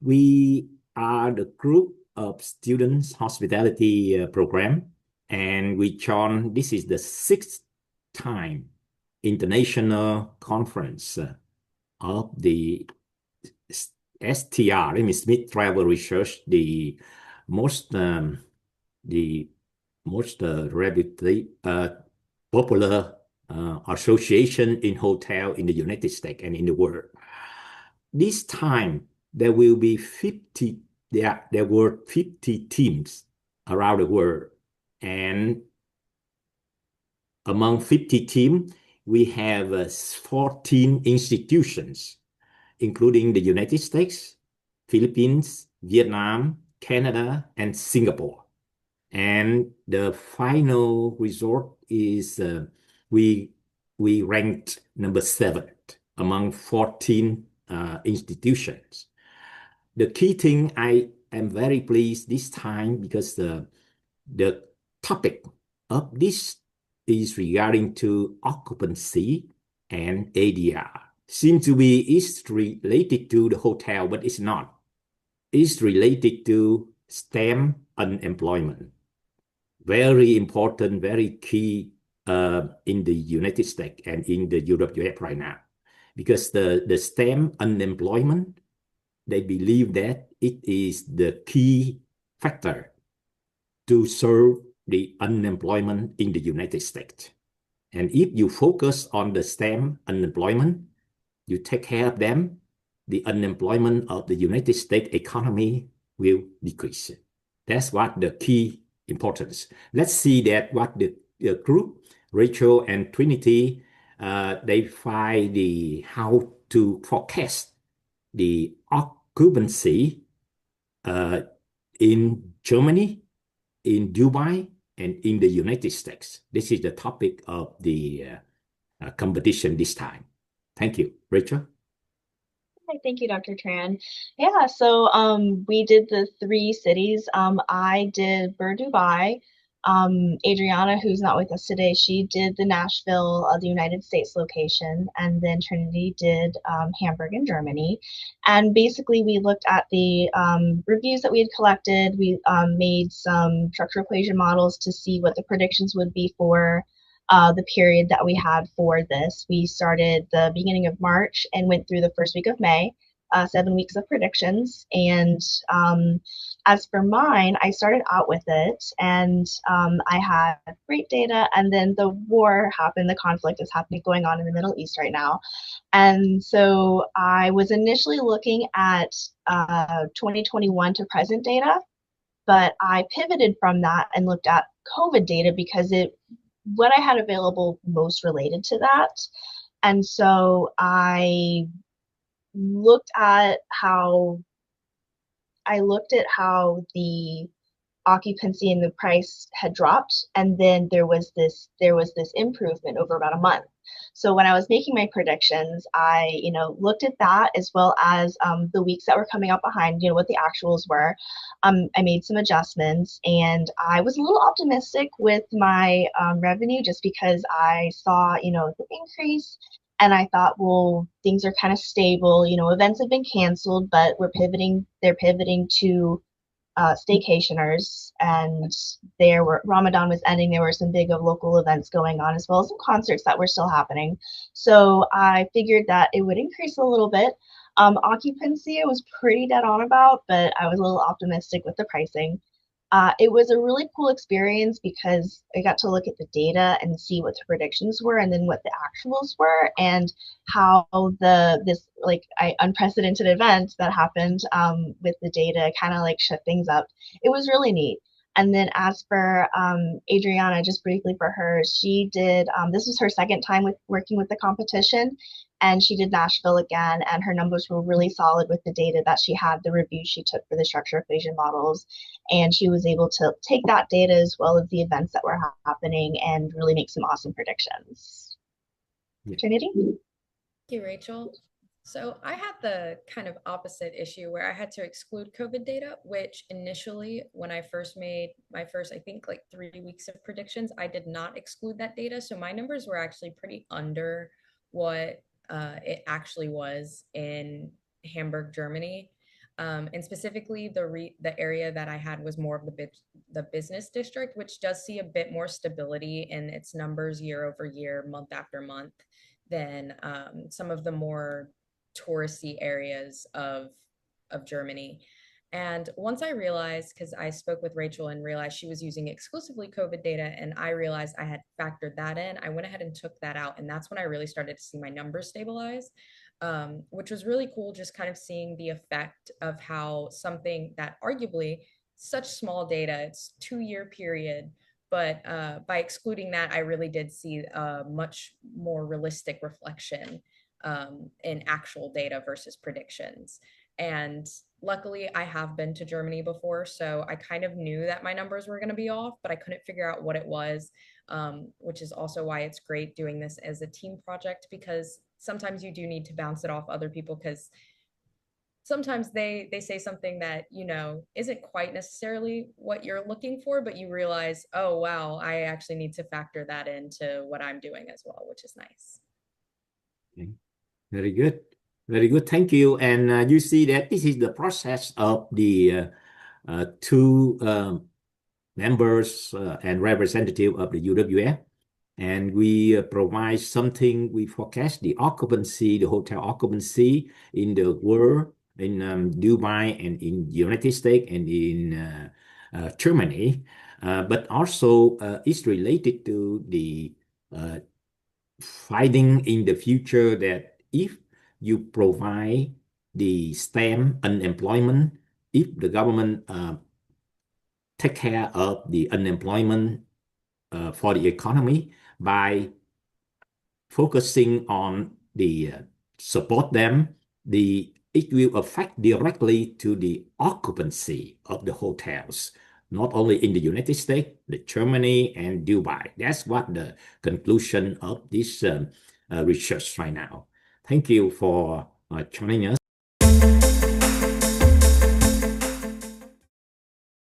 We are the group of students hospitality program, and this is the sixth time international conference of the STR, Smith Travel Research, most um, the most reputed popular association in hotel in the United States and in the world. This time there will be 50. There were 50 teams around the world, and among 50 teams, we have 14 institutions, including the United States, Philippines, Vietnam, Canada, and Singapore. And the final result is we ranked number 7 among 14 institutions. The key thing, I am very pleased this time because the topic of this is regarding to occupancy and ADR. Seems to be is related to the hotel, but it's not. It's related to STEM unemployment. Very important, very key in the United States and in the UWF right now. Because the STEM unemployment, they believe that it is the key factor to serve the unemployment in the United States. And if you focus on the STEM unemployment, you take care of them, the unemployment of the United States economy will decrease. That's what the key importance. Let's see that what the group, Rachel and Trinity, they find how to forecast the occupancy in Germany, in Dubai, and in the United States. This is the topic of the competition this time. Thank you, Rachel. Hi, thank you, Dr. Tran. Yeah, so we did the 3 cities. I did Dubai. Adriana, who's not with us today, she did the Nashville, the United States location, and then Trinity did Hamburg in Germany. And basically, we looked at the reviews that we had collected. We made some structural equation models to see what the predictions would be for the period that we had for this. We started the beginning of March and went through the first week of May, 7 weeks of predictions. And as for mine, I started out with it and I had great data. And then the war happened, the conflict is happening, going on in the Middle East right now. And so I was initially looking at 2021 to present data, but I pivoted from that and looked at COVID data because what I had available most related to that. And so I looked at how the occupancy and the price had dropped, and then there was this improvement over about a month. So when I was making my predictions, I looked at that as well as the weeks that were coming up behind, what the actuals were. I made some adjustments, and I was a little optimistic with my revenue just because I saw the increase. And I thought, well, things are kind of stable. Events have been canceled, but they're pivoting to staycationers, and Ramadan was ending. There were some big local events going on, as well as some concerts that were still happening. So I figured that it would increase a little bit. Occupancy, I was pretty dead on about, but I was a little optimistic with the pricing. It was a really cool experience because I got to look at the data and see what the predictions were and then what the actuals were, and how this unprecedented event that happened with the data kind of shook things up. It was really neat. And then as for Adriana, just briefly for her, she did, this was her second time working with the competition, and she did Nashville again, and her numbers were really solid with the data that she had, the reviews she took for the structure equation models, and she was able to take that data as well as the events that were happening and really make some awesome predictions. Yeah. Trinity? Thank you, Rachel. So I had the kind of opposite issue where I had to exclude COVID data, which initially, when I first made my first, I think 3 weeks of predictions, I did not exclude that data. So my numbers were actually pretty under what it actually was in Hamburg, Germany. And specifically, the area that I had was more of the business district, which does see a bit more stability in its numbers year over year, month after month, than some of the more touristy areas of Germany. And once I realized, because I spoke with Rachel and realized she was using exclusively COVID data, and I realized I had factored that in, I went ahead and took that out. And that's when I really started to see my numbers stabilize, which was really cool, just kind of seeing the effect of how something that arguably such small data, it's 2-year period, but by excluding that, I really did see a much more realistic reflection in actual data versus predictions. And luckily, I have been to Germany before, so I kind of knew that my numbers were going to be off, but I couldn't figure out what it was, which is also why it's great doing this as a team project, because sometimes you do need to bounce it off other people, because sometimes they say something that, you know, isn't quite necessarily what you're looking for, but you realize, oh, wow, I actually need to factor that into what I'm doing as well, which is nice. Okay. Very good. Very good. Thank you. And you see that this is the process of the two members and representative of the UWF. And we provide something, we forecast the occupancy, the hotel occupancy in the world, in Dubai and in the United States and in Germany. But also it's related to the finding in the future that if you provide the STEM unemployment, if the government take care of the unemployment for the economy by focusing on the support them, it will affect directly to the occupancy of the hotels, not only in the United States, but Germany and Dubai. That's what the conclusion of this research right now. Thank you for joining us.